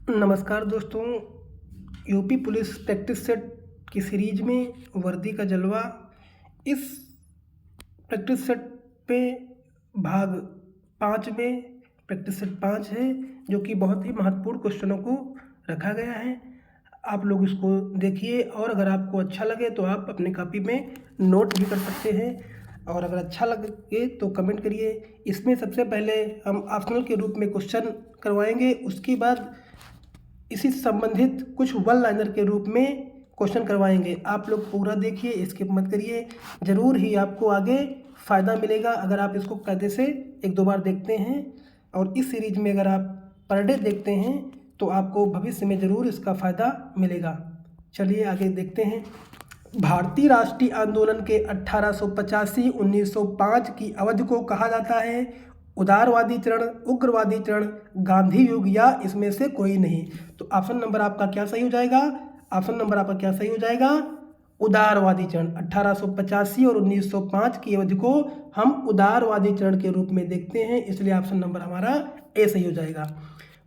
नमस्कार दोस्तों। UP police practice set की सीरीज में वर्दी का जलवा। इस प्रैक्टिस सेट पे भाग 5 में प्रैक्टिस सेट 5 है, जो कि बहुत ही महत्वपूर्ण क्वेश्चनों को रखा गया है। आप लोग इसको देखिए और अगर आपको अच्छा लगे तो आप अपनी कॉपी में नोट भी कर सकते हैं, और अगर अच्छा लगे तो कमेंट करिए। इसमें सबसे पहले हम ऑप्शनल के रूप में क्वेश्चन करवाएंगे, उसके बाद इसी से संबंधित कुछ वन लाइनर के रूप में क्वेश्चन करवाएंगे। आप लोग पूरा देखिए, स्किप मत करिए, ज़रूर ही आपको आगे फ़ायदा मिलेगा अगर आप इसको कायदे से 1-2 बार देखते हैं। और इस सीरीज में अगर आप पर डे देखते हैं तो आपको भविष्य में ज़रूर इसका फ़ायदा मिलेगा। चलिए आगे देखते हैं। भारतीय राष्ट्रीय आंदोलन के 1885-1905 की अवधि को कहा जाता है उदारवादी चरण, उग्रवादी चरण, गांधी युग या इसमें से कोई नहीं। तो ऑप्शन नंबर आपका क्या सही हो जाएगा? ऑप्शन नंबर आपका क्या सही हो जाएगा? उदारवादी चरण। 1885 और 1905 की अवधि को हम उदारवादी चरण के रूप में देखते हैं, इसलिए ऑप्शन नंबर हमारा ए सही हो जाएगा।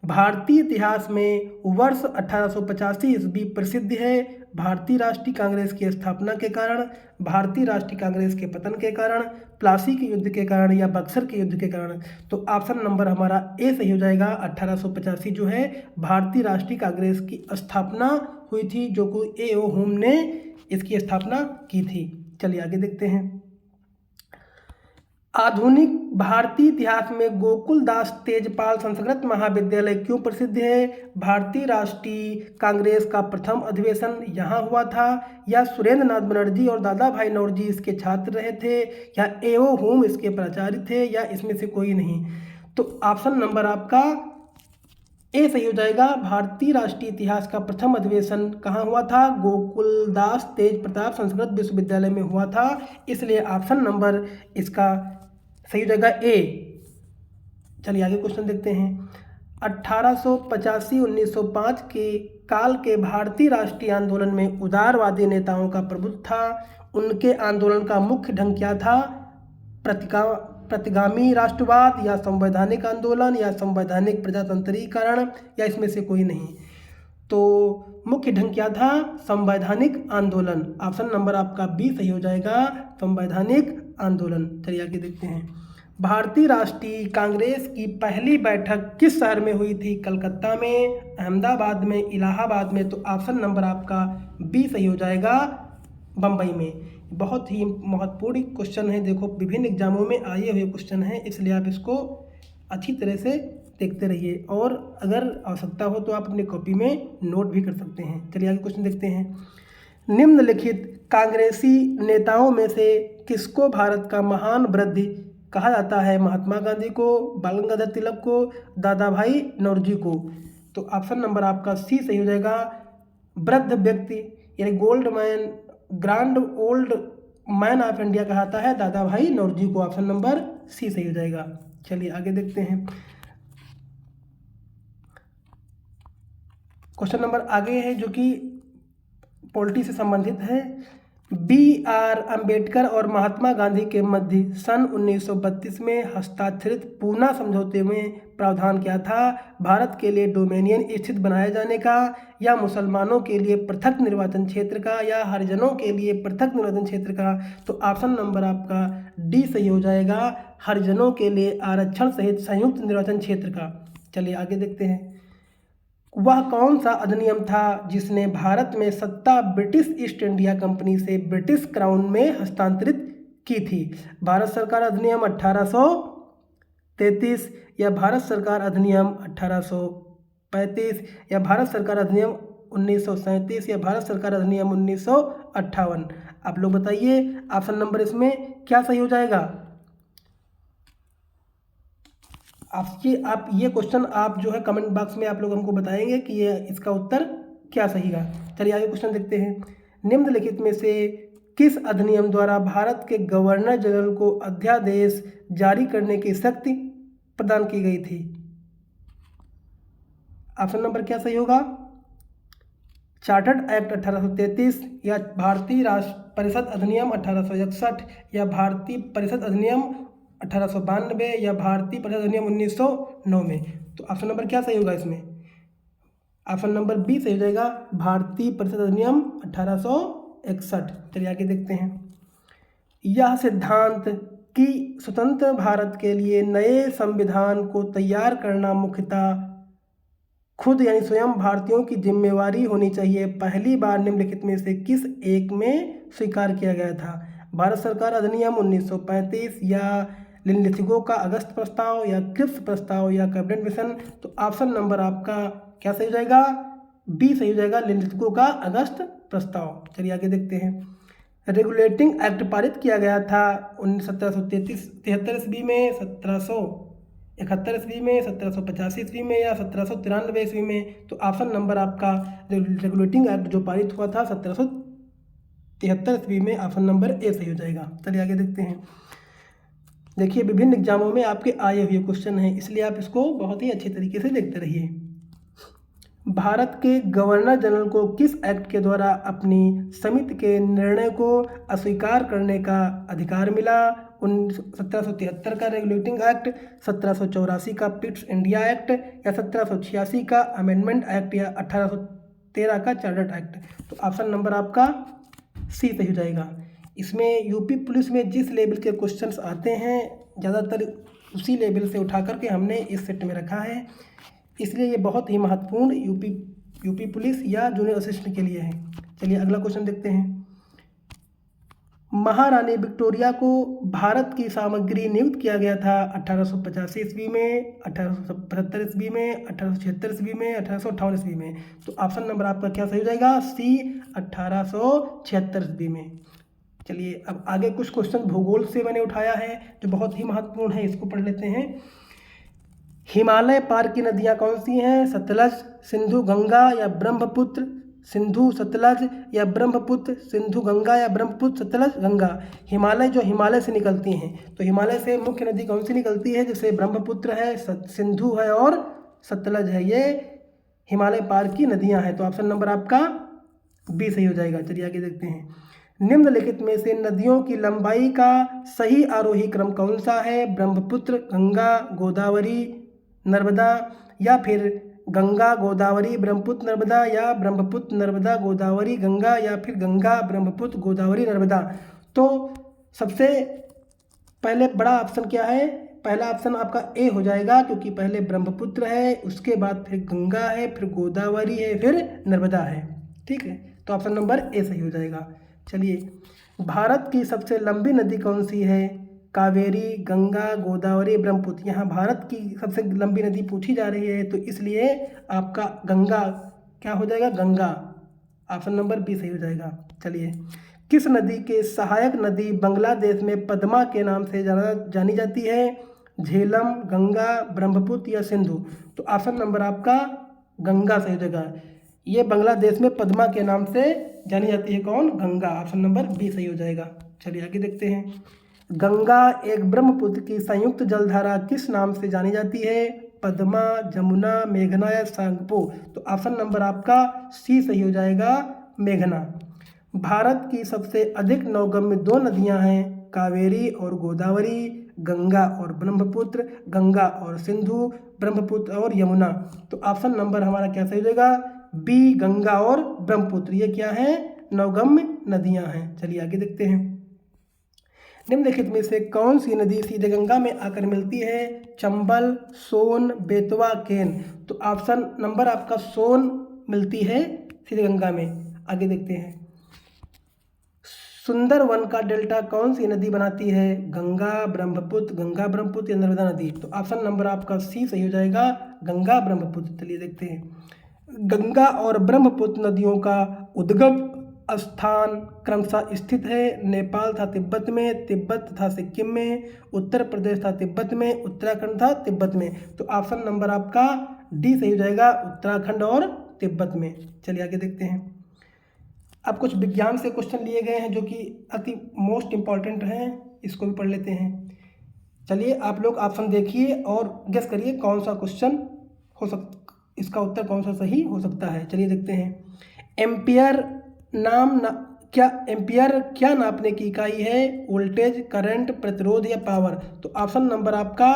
भारतीय इतिहास में वर्ष 1885 ईस्वी प्रसिद्ध है। भारतीय राष्ट्रीय कांग्रेस की स्थापना के कारण, भारतीय राष्ट्रीय कांग्रेस के पतन के कारण, प्लासी के युद्ध के कारण या बक्सर के युद्ध के कारण। तो ऑप्शन नंबर हमारा ए सही हो जाएगा। 1885 जो है भारतीय राष्ट्रीय कांग्रेस की स्थापना हुई थी, जो कि ए ओ होम ने इसकी स्थापना की थी। चलिए आगे देखते हैं। आधुनिक भारतीय इतिहास में गोकुलदास तेजपाल संस्कृत महाविद्यालय क्यों प्रसिद्ध है? भारतीय राष्ट्रीय कांग्रेस का प्रथम अधिवेशन यहाँ हुआ था, या सुरेंद्र नाथ बनर्जी और दादा भाई नौरोजी इसके छात्र रहे थे, या एओ होम इसके प्राचार्य थे, या इसमें से कोई नहीं। तो ऑप्शन नंबर आपका ए सही हो जाएगा। भारतीय राष्ट्रीय इतिहास का प्रथम अधिवेशन कहाँ हुआ था? गोकुलदास तेज प्रताप संस्कृत विश्वविद्यालय में हुआ था, इसलिए ऑप्शन नंबर इसका सही हो जाएगा ए। चलिए आगे क्वेश्चन देखते हैं। 1885-1905 के काल के भारतीय राष्ट्रीय आंदोलन में उदारवादी नेताओं का प्रभुत्व था। उनके आंदोलन का मुख्य ढंग क्या था? प्रतिगामी राष्ट्रवाद, या संवैधानिक आंदोलन, या संवैधानिक प्रजातंत्रीकरण, या इसमें से कोई नहीं। तो मुख्य ढंग क्या था? संवैधानिक आंदोलन। ऑप्शन नंबर आपका बी सही हो जाएगा, संवैधानिक आंदोलन। चलिए आगे देखते हैं। भारतीय राष्ट्रीय कांग्रेस की पहली बैठक किस शहर में हुई थी? कलकत्ता में, अहमदाबाद में, इलाहाबाद में। तो ऑप्शन नंबर आपका बी सही हो जाएगा, बम्बई में। बहुत ही महत्वपूर्ण क्वेश्चन है, देखो विभिन्न एग्जामों में आए हुए क्वेश्चन हैं, इसलिए आप इसको अच्छी तरह से देखते रहिए, और अगर आवश्यकता हो तो आप अपनी कॉपी में नोट भी कर सकते हैं। चलिए आगे क्वेश्चन देखते हैं। निम्नलिखित कांग्रेसी नेताओं में से किसको भारत का महान वृद्ध कहा जाता है? महात्मा गांधी को, बाल गंगाधर तिलक को, दादा भाई नौरोजी को। तो ऑप्शन नंबर आपका सी सही हो जाएगा। वृद्ध व्यक्ति यानी gold man, grand old man of India कहता है दादा भाई नौरोजी को। ऑप्शन नंबर सी सही हो जाएगा। चलिए आगे देखते हैं। क्वेश्चन नंबर आगे है जो कि पॉलिटी से संबंधित है। B.R. अम्बेडकर और महात्मा गांधी के मध्य सन 1932 में हस्ताक्षरित पूना समझौते में प्रावधान क्या था? भारत के लिए डोमेनियन स्थित बनाए जाने का, या मुसलमानों के लिए पृथक निर्वाचन क्षेत्र का, या हरिजनों के लिए पृथक निर्वाचन क्षेत्र का। तो ऑप्शन नंबर आपका डी सही हो जाएगा, हरिजनों के लिए आरक्षण सहित संयुक्त निर्वाचन क्षेत्र का। चलिए आगे देखते हैं। वह कौन सा अधिनियम था जिसने भारत में सत्ता ब्रिटिश ईस्ट इंडिया कंपनी से ब्रिटिश क्राउन में हस्तांतरित की थी? भारत सरकार अधिनियम 1833, या भारत सरकार अधिनियम 1835, या भारत सरकार अधिनियम 1937, या भारत सरकार अधिनियम 1958? आप लोग बताइए ऑप्शन नंबर इसमें क्या सही हो जाएगा? आप ये क्वेश्चन आप जो है कमेंट बॉक्स में आप लोग हमको बताएंगे कि ये इसका उत्तर क्या सही है। चलिए आगे क्वेश्चन देखते हैं। निम्नलिखित में से किस अधिनियम द्वारा भारत के गवर्नर जनरल को अध्यादेश जारी करने की शक्ति प्रदान की गई थी? ऑप्शन नंबर क्या सही होगा? चार्टर्ड एक्ट 1833, या भारतीय राष्ट्र परिषद अधिनियम 1861, या भारतीय परिषद अधिनियम 1892, या भारतीय परिषद अधिनियम 1909 में। तो ऑप्शन नंबर क्या सही होगा इसमें? ऑप्शन नंबर बी सही हो जाएगा, भारतीय परिषद अधिनियम 1861। चलिए आगे देखते हैं। यह सिद्धांत कि स्वतंत्र भारत के लिए नए संविधान को तैयार करना मुख्यतः खुद यानी स्वयं भारतीयों की जिम्मेवारी होनी चाहिए, पहली बार निम्नलिखित में से किस एक में स्वीकार किया गया था? भारत सरकार अधिनियम 1935 या लिनलिथिगो का अगस्त प्रस्ताव या क्रिप्स प्रस्ताव या कैबिनेट मिशन? तो ऑप्शन नंबर आपका क्या सही हो जाएगा? बी सही हो जाएगा, लिनलिथिगो का अगस्त प्रस्ताव। चलिए आगे देखते हैं। रेगुलेटिंग एक्ट पारित किया गया था 1773 ईस्वी में, 1771 ईस्वी में, 1785 ईस्वी में या 1793 ईस्वी में? तो ऑप्शन नंबर आपका रेगुलेटिंग एक्ट जो पारित हुआ था 1773 ईस्वी में, ऑप्शन नंबर ए सही हो जाएगा। चलिए आगे देखते हैं। देखिए विभिन्न एग्जामों में आपके आए हुए क्वेश्चन हैं, इसलिए आप इसको बहुत ही अच्छे तरीके से देखते रहिए। भारत के गवर्नर जनरल को किस एक्ट के द्वारा अपनी समिति के निर्णय को अस्वीकार करने का अधिकार मिला? 1773 का रेगुलेटिंग एक्ट, 1784 का पिट्स इंडिया एक्ट या 1786 का अमेंडमेंट एक्ट या 1813 का चार्टर्ड एक्ट? तो ऑप्शन नंबर आपका सी सही हो जाएगा। इसमें यूपी पुलिस में जिस लेवल के क्वेश्चंस आते हैं ज़्यादातर उसी लेवल से उठा करके हमने इस सेट में रखा है, इसलिए ये बहुत ही महत्वपूर्ण यूपी पुलिस या जूनियर असिस्टेंट के लिए है। चलिए अगला क्वेश्चन देखते हैं। महारानी विक्टोरिया को भारत की सामग्री नियुक्त किया गया था 1885 ईस्वी में, 1875 ईस्वी में, 1876 ईस्वी में, 1858 ईस्वी में? तो ऑप्शन नंबर आपका क्या सही हो जाएगा? सी 1876 ईस्वी में। चलिए अब आगे कुछ क्वेश्चन भूगोल से मैंने उठाया है जो बहुत ही महत्वपूर्ण है, इसको पढ़ लेते हैं। हिमालय पार की नदियाँ कौन सी हैं? सतलज, सिंधु, गंगा या ब्रह्मपुत्र? सिंधु, सतलज या ब्रह्मपुत्र? सिंधु, गंगा या ब्रह्मपुत्र, सतलज, गंगा? हिमालय से निकलती हैं, तो हिमालय से मुख्य नदी कौन सी निकलती है? जैसे ब्रह्मपुत्र है, सिंधु है और सतलज है, ये हिमालय पार की नदियाँ हैं। तो ऑप्शन नंबर आपका बी सही हो जाएगा। चलिए आगे देखते हैं। निम्नलिखित में से नदियों की लंबाई का सही आरोही क्रम कौन सा है? ब्रह्मपुत्र, गंगा, गोदावरी, नर्मदा या फिर गंगा, गोदावरी, ब्रह्मपुत्र, नर्मदा या ब्रह्मपुत्र, नर्मदा, गोदावरी, गंगा या फिर गंगा, ब्रह्मपुत्र, गोदावरी, नर्मदा? तो सबसे पहले बड़ा ऑप्शन क्या है? पहला ऑप्शन आपका ए हो जाएगा, क्योंकि पहले ब्रह्मपुत्र है, उसके बाद फिर गंगा है, फिर गोदावरी है, फिर नर्मदा है। ठीक है, तो ऑप्शन नंबर ए सही हो जाएगा। चलिए, भारत की सबसे लंबी नदी कौन सी है? कावेरी, गंगा, गोदावरी, ब्रह्मपुत्र? यहाँ भारत की सबसे लंबी नदी पूछी जा रही है, तो इसलिए आपका गंगा क्या हो जाएगा? गंगा, ऑप्शन नंबर बी सही हो जाएगा। चलिए, किस नदी के सहायक नदी बांग्लादेश में पद्मा के नाम से जानी जाती है? झेलम, गंगा, ब्रह्मपुत्र या सिंधु? तो ऑप्शन नंबर आपका गंगा सही हो जाएगा। ये बांग्लादेश में पद्मा के नाम से जानी जाती है, कौन? गंगा, ऑप्शन नंबर बी सही हो जाएगा। चलिए आगे देखते हैं। गंगा एक ब्रह्मपुत्र की संयुक्त जलधारा किस नाम से जानी जाती है? पद्मा, जमुना, मेघना या सांगपो? तो ऑप्शन नंबर आपका सी सही हो जाएगा, मेघना। भारत की सबसे अधिक नौगम्य दो नदियां हैं, कावेरी और गोदावरी, गंगा और ब्रह्मपुत्र, गंगा और सिंधु, ब्रह्मपुत्र और यमुना? तो ऑप्शन नंबर हमारा क्या सही हो जाएगा? बी, गंगा और ब्रह्मपुत्र। ये क्या है? नौगम्य नदियां हैं। चलिए आगे देखते हैं। निम्नलिखित में से कौन सी नदी सीधे गंगा में आकर मिलती है? चंबल, सोन, बेतवा, केन? तो ऑप्शन नंबर आपका सोन मिलती है सीधे गंगा में। आगे देखते हैं। सुंदरवन का डेल्टा कौन सी नदी बनाती है? गंगा, ब्रह्मपुत्र, गंगा ब्रह्मपुत्र या नर्मदा नदी? तो ऑप्शन नंबर आपका सी सही हो जाएगा, गंगा ब्रह्मपुत्र। चलिए देखते हैं। गंगा और ब्रह्मपुत्र नदियों का उद्गम स्थान क्रमशः स्थित है। नेपाल था तिब्बत में, तिब्बत था सिक्किम में, उत्तर प्रदेश था तिब्बत में, उत्तराखंड था तिब्बत में। तो ऑप्शन नंबर आपका डी सही हो जाएगा, उत्तराखंड और तिब्बत में। चलिए आगे देखते हैं। अब कुछ विज्ञान से क्वेश्चन लिए गए हैं जो कि अति मोस्ट इम्पॉर्टेंट हैं, इसको भी पढ़ लेते हैं। चलिए आप लोग ऑप्शन देखिए और गेस करिए कौन सा क्वेश्चन इसका उत्तर कौन सा सही हो सकता है। चलिए देखते हैं। एम्पियर एम्पियर क्या नापने की इकाई है? वोल्टेज, करंट, प्रतिरोध या पावर? तो ऑप्शन नंबर आपका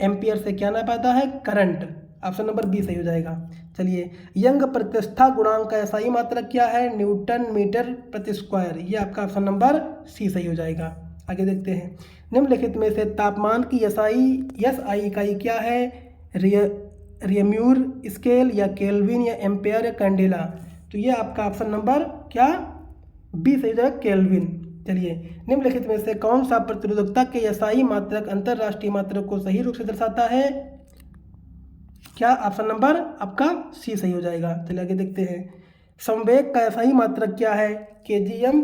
एम्पियर से क्या नापा जाता है? करंट। ऑप्शन नंबर बी सही हो जाएगा। चलिए, यंग प्रतिष्ठा गुणांक का SI मात्रक क्या है? न्यूटन मीटर प्रति स्क्वायर। ये आपका ऑप्शन नंबर सी सही हो जाएगा। आगे देखते हैं, निम्नलिखित में से तापमान की SI इकाई क्या है? रेम्यूर स्केल या केल्विन या एम्पेयर या कैंडेला। तो ये आपका ऑप्शन नंबर क्या? बी सही हो जाएगा, केल्विन। चलिए, निम्नलिखित में से कौन सा प्रतिरोधकता के SI मात्रक अंतरराष्ट्रीय मात्रक को सही रूप से दर्शाता है? क्या? ऑप्शन नंबर आपका सी सही हो जाएगा। चलिए आगे देखते हैं, संवेग का SI मात्रक क्या है? kgm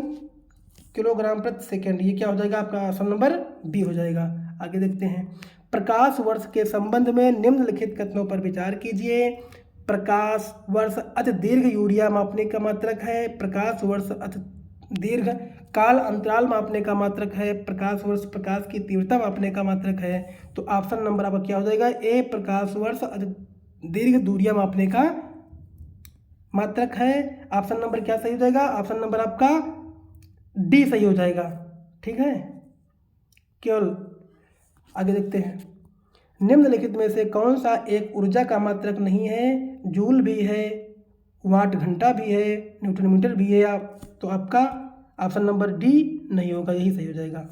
किलोग्राम प्रति सेकेंड। ये क्या हो जाएगा? आपका ऑप्शन नंबर बी हो जाएगा। आगे देखते हैं, प्रकाश वर्ष के संबंध में निम्नलिखित कथनों पर विचार कीजिए। प्रकाश वर्ष अति दीर्घ यूरिया मापने का मात्रक है। प्रकाश वर्ष अति दीर्घ काल अंतराल मापने का मात्रक है। प्रकाश वर्ष प्रकाश की तीव्रता मापने का मात्रक है। तो ऑप्शन नंबर आपका क्या हो जाएगा? ए, प्रकाश वर्ष अति दीर्घ दूरियां मापने का मात्रक है। ऑप्शन नंबर क्या सही हो जाएगा? ऑप्शन नंबर आपका डी सही हो जाएगा। ठीक है, केवल आगे देखते हैं, निम्नलिखित में से कौन सा एक ऊर्जा का मात्रक नहीं है? जूल भी है, वाट घंटा भी है, न्यूटन मीटर भी है। तो आपका ऑप्शन नंबर डी नहीं होगा, यही सही हो जाएगा।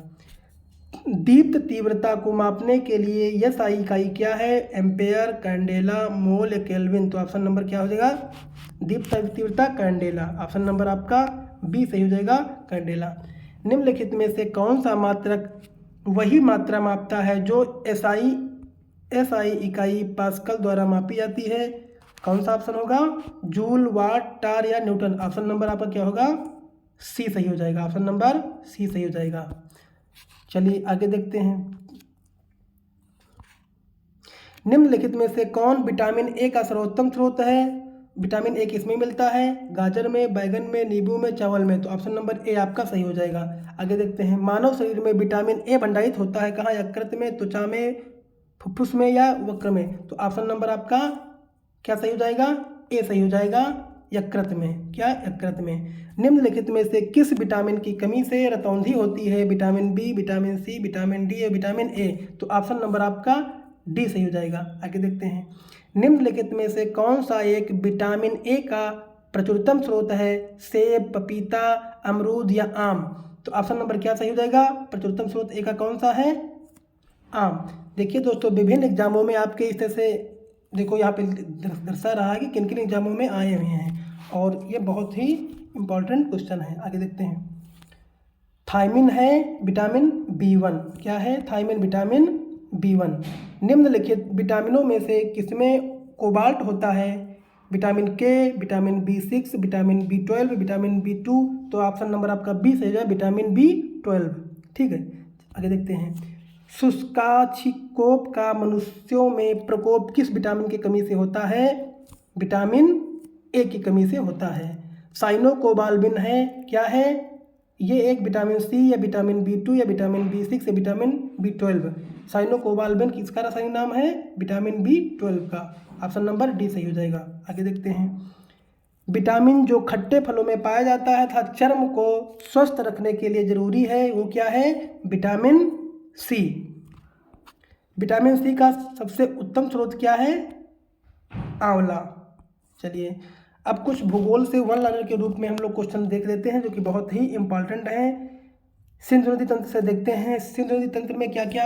दीप्त तीव्रता को मापने के लिए SI इकाई क्या है? एम्पेयर, कैंडेला, मोल या केल्विन। तो ऑप्शन नंबर क्या हो जाएगा? दीप्त तीव्रता कैंडेला। ऑप्शन नंबर आपका बी सही हो जाएगा, कैंडेला। निम्नलिखित में से कौन सा मात्रक वही मात्रा मापता है जो SI इकाई पास्कल द्वारा मापी जाती है? कौन सा ऑप्शन होगा? जूल, वाट, टार या न्यूटन। ऑप्शन नंबर आपका क्या होगा? सी सही हो जाएगा। ऑप्शन नंबर सी सही हो जाएगा। चलिए आगे देखते हैं, निम्नलिखित में से कौन विटामिन ए का सर्वोत्तम स्रोत है? विटामिन ए किसमें मिलता है? गाजर में, बैगन में, नींबू में, चावल में। तो ऑप्शन नंबर ए आपका सही हो जाएगा। आगे देखते हैं, मानव शरीर में विटामिन ए भंडारित होता है कहाँ? यकृत में, त्वचा में, फुफ्फुस में या वक्र में। तो ऑप्शन नंबर आपका क्या सही हो जाएगा? ए सही हो जाएगा, यकृत में। क्या? यकृत में। निम्नलिखित में से किस विटामिन की कमी से रतौंधी होती है? Vitamin B, vitamin C, vitamin D या विटामिन ए। तो ऑप्शन नंबर आपका डी सही हो जाएगा। आगे देखते हैं, निम्नलिखित में से कौन सा एक विटामिन ए का प्रचुरतम स्रोत है? सेब, पपीता, अमरूद या आम। तो ऑप्शन नंबर क्या सही हो जाएगा? प्रचुरतम स्रोत ए का कौन सा है? आम। देखिए दोस्तों, विभिन्न एग्जामों में आपके इस तरह से देखो यहाँ पे दर्शा रहा है कि किन किन एग्जामों में आए हुए हैं, और ये बहुत ही इम्पॉर्टेंट क्वेश्चन है। आगे देखते हैं, थायमिन है विटामिन B1। क्या है? Thiamine vitamin B1। निम्नलिखित विटामिनों में से किसमें कोबाल्ट होता है? विटामिन के, vitamin B6, vitamin B12, vitamin B2। तो ऑप्शन नंबर आपका बी सही है, विटामिन B12। ठीक है, आगे देखते हैं, शुष्काछिकोप का मनुष्यों में प्रकोप किस विटामिन की कमी से होता है? विटामिन ए की कमी से होता है। साइनोकोबाल्बिन है, क्या है? ये एक विटामिन सी या विटामिन B2 या विटामिन B6 या विटामिन B12। साइनोकोबाल्बिन किसका रासायनिक नाम है? विटामिन B12 का। ऑप्शन नंबर डी सही हो जाएगा। आगे देखते हैं, विटामिन जो खट्टे फलों में पाया जाता है तथा चर्म को स्वस्थ रखने के लिए जरूरी है, वो क्या है? Vitamin C. विटामिन सी का सबसे उत्तम स्रोत क्या है? आंवला। चलिए, अब कुछ भूगोल से वन लाइनर के रूप में हम लोग क्वेश्चन देख लेते हैं जो कि बहुत ही इंपॉर्टेंट है। सिंधु नदी तंत्र से देखते हैं, सिंधु नदी तंत्र में क्या क्या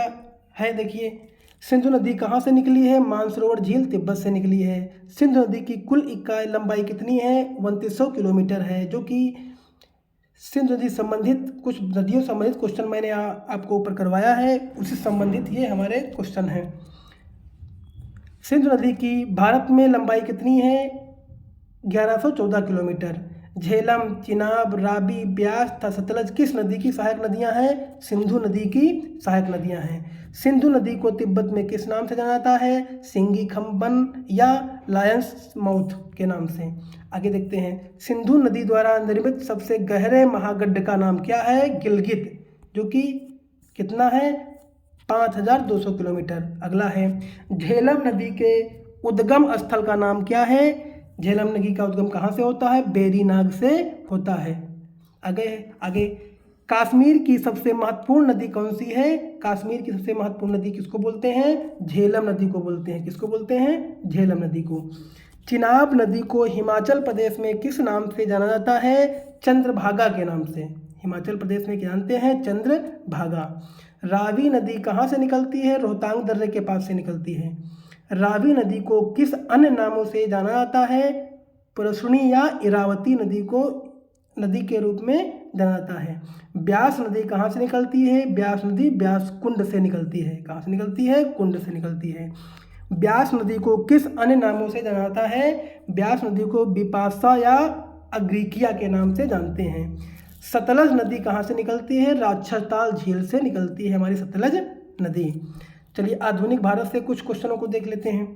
है। देखिए, सिंधु नदी कहाँ से निकली है? मानसरोवर झील तिब्बत से निकली है। सिंधु नदी की कुल इकाई लंबाई कितनी है? 2900 किलोमीटर है। जो कि सिंधु नदी संबंधित कुछ नदियों संबंधित क्वेश्चन मैंने आपको ऊपर करवाया है, उसी संबंधित ये हमारे क्वेश्चन हैं। सिंधु नदी की भारत में लंबाई कितनी है? 1114 किलोमीटर। झेलम, चिनाब, रावी, ब्यास तथा सतलज किस नदी की सहायक नदियां हैं? सिंधु नदी की सहायक नदियां हैं। सिंधु नदी को तिब्बत में किस नाम से जाना जाता है? सिंगी खम्बन या लायंस माउथ के नाम से। आगे देखते हैं, सिंधु नदी द्वारा निर्मित सबसे गहरे महागड्ढ का नाम क्या है? गिलगित, जो कि कितना है? 5200 किलोमीटर। अगला है, झेलम नदी के उद्गम स्थल का नाम क्या है? झेलम नदी का उद्गम कहाँ से होता है? बेरीनाग से होता है। आगे कश्मीर की सबसे महत्वपूर्ण नदी कौन सी है? कश्मीर की सबसे महत्वपूर्ण नदी किसको बोलते हैं? झेलम नदी को बोलते हैं। किसको बोलते हैं? झेलम नदी को। चिनाब नदी को हिमाचल प्रदेश में किस नाम से जाना जाता है? चंद्रभागा के नाम से। हिमाचल प्रदेश में क्या जानते हैं? चंद्रभागा। रावी नदी कहाँ से निकलती है? रोहतांग दर्रे के पास से निकलती है। रावी नदी को किस अन्य नामों से जाना जाता है? पुरसुनी या इरावती नदी के रूप में जाना जाता है। ब्यास नदी कहाँ से निकलती है? ब्यास नदी ब्यास कुंड से निकलती है। कहाँ से निकलती है? कुंड से निकलती है। ब्यास नदी को किस अन्य नामों से जाना जाता है? ब्यास नदी को बिपाशा या अग्रिकिया के नाम से जानते हैं। सतलज नदी कहाँ से निकलती है? राक्षसताल झील से निकलती है हमारी सतलज नदी। चलिए आधुनिक भारत से कुछ क्वेश्चनों को देख लेते हैं।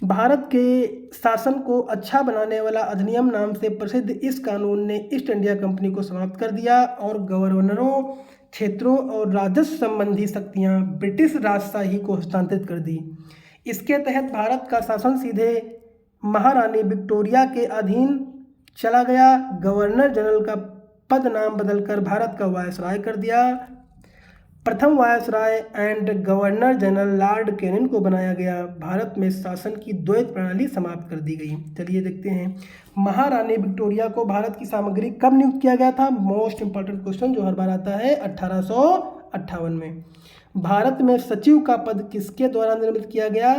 भारत के शासन को अच्छा बनाने वाला अधिनियम नाम से प्रसिद्ध इस कानून ने ईस्ट इंडिया कंपनी को समाप्त कर दिया और गवर्नरों, क्षेत्रों और राजस्व संबंधी शक्तियां ब्रिटिश राजशाही को हस्तांतरित कर दी। इसके तहत भारत का शासन सीधे महारानी विक्टोरिया के अधीन चला गया। गवर्नर जनरल का पद नाम बदलकर भारत का वायसराय कर दिया। प्रथम viceroy and governor general Lord Canning को बनाया गया। भारत में शासन की द्वैत प्रणाली समाप्त कर दी गई। चलिए देखते हैं महारानी विक्टोरिया को भारत की सामग्री कब नियुक्त किया गया था? मोस्ट इंपॉर्टेंट क्वेश्चन जो हर बार आता है 1858 में। भारत में सचिव का पद किसके द्वारा निर्मित किया गया?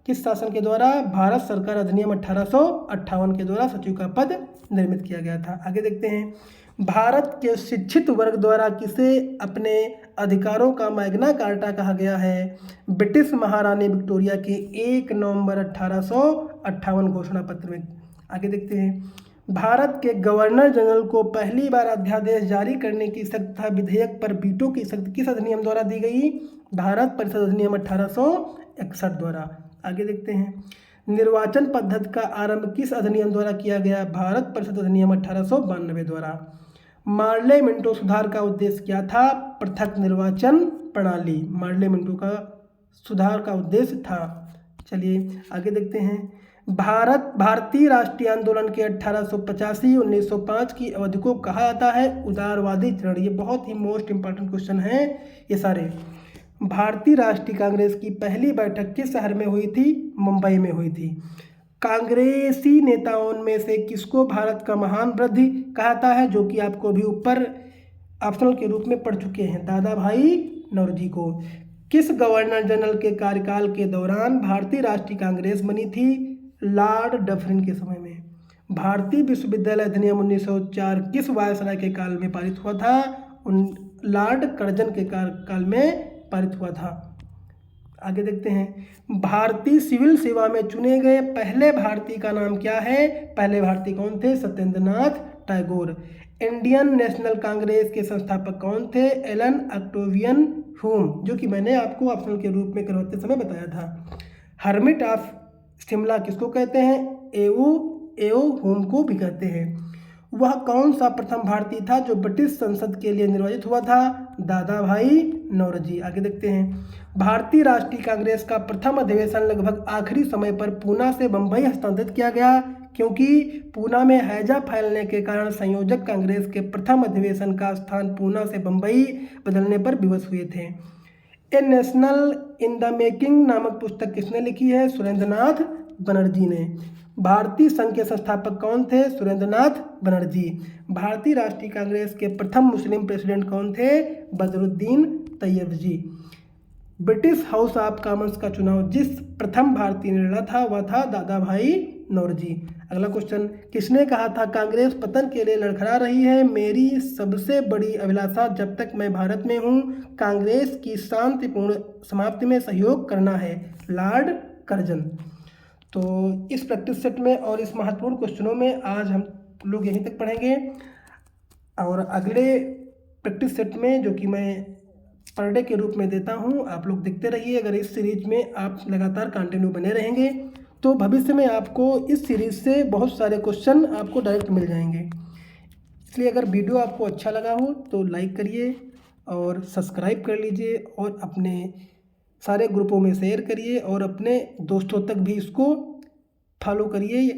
किस शासन के द्वारा? भारत सरकार अधिनियम 1858 के द्वारा सचिव का पद निर्मित किया गया था। आगे देखते हैं भारत के शिक्षित वर्ग द्वारा किसे अपने अधिकारों का मैग्ना कार्टा कहा गया है? ब्रिटिश महारानी विक्टोरिया के 1 नवंबर 1858 घोषणा पत्र में। आगे देखते हैं भारत के गवर्नर जनरल को पहली बार अध्यादेश जारी करने की शक्ति विधेयक पर वीटो की शक्ति किस अधिनियम द्वारा दी गई? भारत परिषद अधिनियम 1861 द्वारा। आगे देखते हैं निर्वाचन पद्धति का आरंभ किस अधिनियम द्वारा किया गया? भारत परिषद अधिनियम 1892 द्वारा। मार्ले मिंटो सुधार का उद्देश्य क्या था? पृथक निर्वाचन प्रणाली मार्ले मिंटो का सुधार का उद्देश्य था। चलिए आगे देखते हैं भारतीय राष्ट्रीय आंदोलन के 1885-1905 की अवधि को कहा जाता है उदारवादी चरण। ये बहुत ही मोस्ट इंपॉर्टेंट क्वेश्चन है ये सारे। भारतीय राष्ट्रीय कांग्रेस की पहली बैठक किस शहर में हुई थी? मुंबई में हुई थी। कांग्रेसी नेताओं में से किसको भारत का महान वृद्ध कहता है? जो कि आपको भी ऊपर ऑप्शनल के रूप में पढ़ चुके हैं, दादा भाई नौरोजी को। किस गवर्नर जनरल के कार्यकाल के दौरान भारतीय राष्ट्रीय कांग्रेस बनी थी? लॉर्ड डफरिन के समय में। भारतीय विश्वविद्यालय अधिनियम 1904 किस वायसराय के काल में पारित हुआ था? लॉर्ड कर्जन के काल में पारित हुआ था। आगे देखते हैं भारतीय सिविल सेवा में चुने गए पहले भारतीय का नाम क्या है? पहले भारतीय कौन थे? सत्येंद्रनाथ टैगोर। इंडियन नेशनल कांग्रेस के संस्थापक कौन थे? एलन ऑक्टेवियन ह्यूम, जो कि मैंने आपको ऑप्शनल के रूप में करवाते समय बताया था। हर्मिट ऑफ शिमला किसको कहते हैं? एओ ह्यूम को भी कहते हैं। वह कौन सा प्रथम भारतीय था जो ब्रिटिश संसद के लिए निर्वाचित हुआ था? दादा भाई नौरोजी। आगे देखते हैं भारतीय राष्ट्रीय कांग्रेस का प्रथम अधिवेशन लगभग आखिरी समय पर पूना से बंबई हस्तांतरित किया गया, क्योंकि पूना में हैजा फैलने के कारण संयोजक कांग्रेस के प्रथम अधिवेशन का स्थान पूना से बंबई बदलने पर विवश हुए थे। ए नेशनल इन द मेकिंग नामक पुस्तक किसने लिखी है? सुरेंद्रनाथ बनर्जी ने। भारतीय संघ के संस्थापक कौन थे? सुरेंद्रनाथ बनर्जी। भारतीय राष्ट्रीय कांग्रेस के प्रथम मुस्लिम प्रेसिडेंट कौन थे? बदरुद्दीन तैयब जी। ब्रिटिश हाउस ऑफ कॉमन्स का चुनाव जिस प्रथम भारतीय ने लड़ा था वह था दादा भाई नौरोजी। अगला क्वेश्चन किसने कहा था कांग्रेस पतन के लिए लड़खड़ा रही है? मेरी सबसे बड़ी अभिलाषा जब तक मैं भारत में हूँ कांग्रेस की शांतिपूर्ण समाप्ति में सहयोग करना है। Lord Curzon. तो इस प्रैक्टिस सेट में और इस महत्वपूर्ण क्वेश्चनों में आज हम लोग यहीं तक पढ़ेंगे और अगले प्रैक्टिस सेट में जो कि मैं पर डे के रूप में देता हूं आप लोग देखते रहिए। अगर इस सीरीज में आप लगातार कंटिन्यू बने रहेंगे तो भविष्य में आपको इस सीरीज से बहुत सारे क्वेश्चन आपको डायरेक्ट मिल जाएंगे। इसलिए अगर वीडियो आपको अच्छा लगा हो तो लाइक करिए और सब्सक्राइब कर लीजिए और अपने सारे ग्रुपों में शेयर करिए और अपने दोस्तों तक भी इसको फॉलो करिए,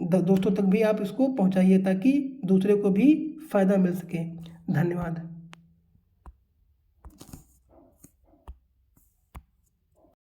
दोस्तों तक भी आप इसको पहुंचाइए ताकि दूसरे को भी फ़ायदा मिल सके। धन्यवाद।